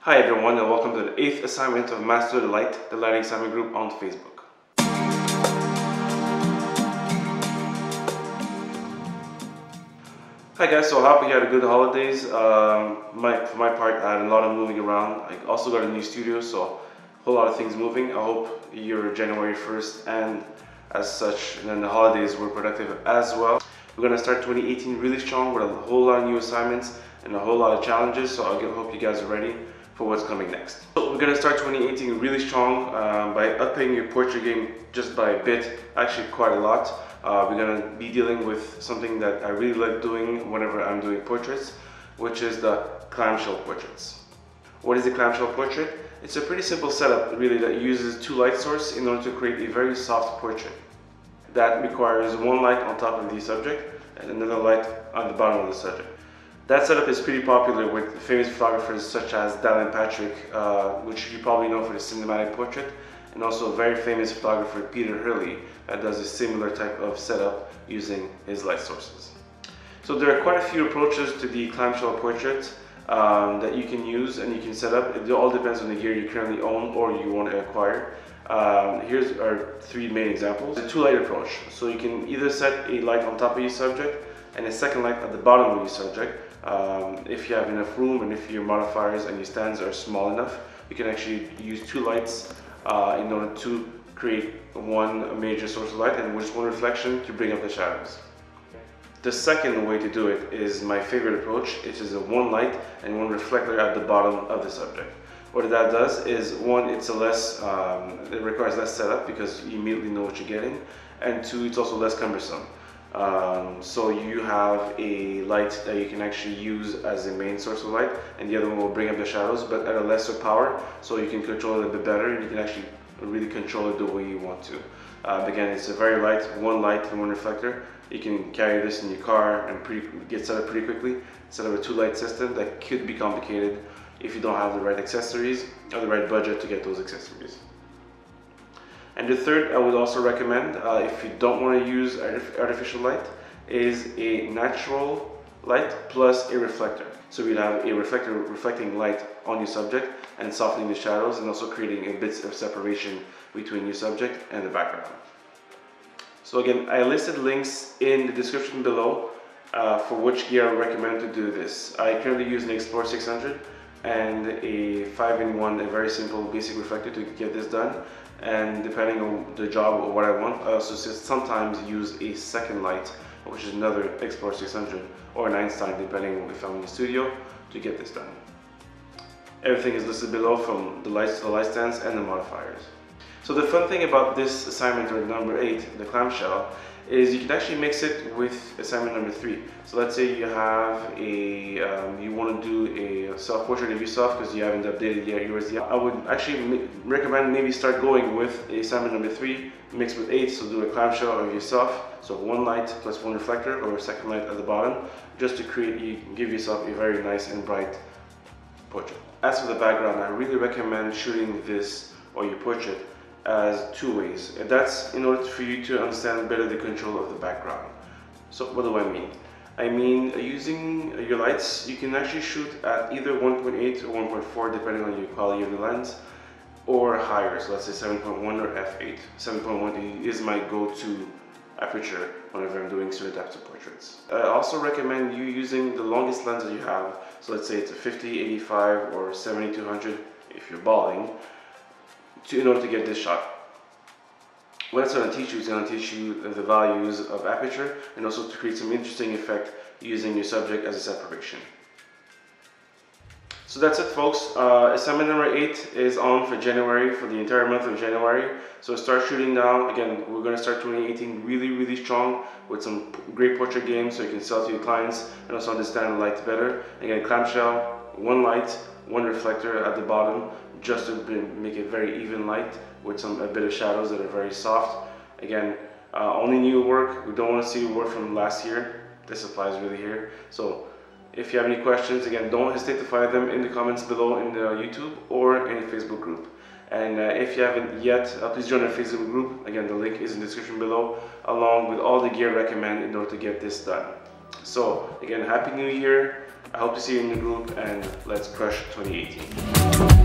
Hi everyone, and welcome to the 8th assignment of Master the Light, the lighting assignment group on Facebook. Hi guys, so happy you had a good holidays. For my part, I had a lot of moving around. I also got a new studio, so a whole lot of things moving. I hope your January 1st and as such, and then the holidays were productive as well. We're going to start 2018 really strong with a whole lot of new assignments and a whole lot of challenges, so I hope you guys are ready for what's coming next. So we're going to start 2018 really strong by upping your portrait game just by a bit, actually quite a lot. We're going to be dealing with something that I really like doing whenever I'm doing portraits, which is the clamshell portraits. What is a clamshell portrait? It's a pretty simple setup really that uses two light sources in order to create a very soft portrait. That requires one light on top of the subject and another light on the bottom of the subject. That setup is pretty popular with famous photographers such as Dallin Patrick, which you probably know for the cinematic portrait, and also a very famous photographer Peter Hurley that does a similar type of setup using his light sources. So there are quite a few approaches to the clamshell portrait that you can use and you can set up. It all depends on the gear you currently own or you want to acquire. Here's our three main examples. The two light approach. So you can either set a light on top of your subject and a second light at the bottom of your subject. If you have enough room and if your modifiers and your stands are small enough, you can actually use two lights in order to create one major source of light and just one reflection to bring up the shadows. The second way to do it is my favorite approach, which is a one light and one reflector at the bottom of the subject. What that does is, one, it requires less setup because you immediately know what you're getting, and two, it's also less cumbersome. So you have a light that you can actually use as a main source of light, and the other one will bring up the shadows, but at a lesser power, so you can control it a bit better, and you can actually really control it the way you want to. Again, it's a very light, one light and one reflector. You can carry this in your car and get set up pretty quickly. Set up a two light system that could be complicated if you don't have the right accessories or the right budget to get those accessories. And the third I would also recommend, if you don't want to use artificial light, is a natural light plus a reflector. So you'd have a reflector reflecting light on your subject and softening the shadows and also creating a bit of separation between your subject and the background. So again, I listed links in the description below for which gear I recommend to do this. I currently use an Explorer 600 and a 5-in-1, a very simple basic reflector to get this done. And depending on the job or what I want, I also sometimes use a second light, which is another Explorer 600 or an Einstein, depending on if I'm in the studio, to get this done. Everything is listed below, from the lights to the light stands and the modifiers. So the fun thing about this assignment, or number 8, the clamshell, is you can actually mix it with assignment number 3. So let's say you have you want to do a self-portrait of yourself because you haven't updated yours yet. I would actually recommend maybe start going with assignment number 3 mixed with 8. So do a clamshell of yourself. So one light plus one reflector, or a second light at the bottom, just to give yourself a very nice and bright portrait. As for the background, I really recommend shooting this or your portrait as two ways, and that's in order for you to understand better the control of the background. So what do I mean? I mean, using your lights, you can actually shoot at either 1.8 or 1.4 depending on your quality of the lens, or higher, so let's say 7.1 or f8. 7.1 is my go-to aperture whenever I'm doing certain types of portraits. I also recommend you using the longest lens that you have, so let's say it's a 50, 85 or 70-200 if you're balling, in order to get this shot. What it's going to teach you is going to teach you the values of aperture and also to create some interesting effect using your subject as a separation. So that's it, folks. Assignment number 8 is on for January, for the entire month of January. So start shooting now. Again, we're going to start 2018 really strong with some great portrait games so you can sell to your clients and also understand the lights better. Again, clamshell, one light, one reflector at the bottom, just to make a very even light with a bit of shadows that are very soft. Again, only new work. We don't want to see work from last year. This applies really here. So if you have any questions, again, don't hesitate to find them in the comments below in the YouTube or in the Facebook group. And if you haven't yet, please join our Facebook group. Again, the link is in the description below, along with all the gear recommended in order to get this done. So again, Happy New Year. I hope to see you in the group, and let's crush 2018.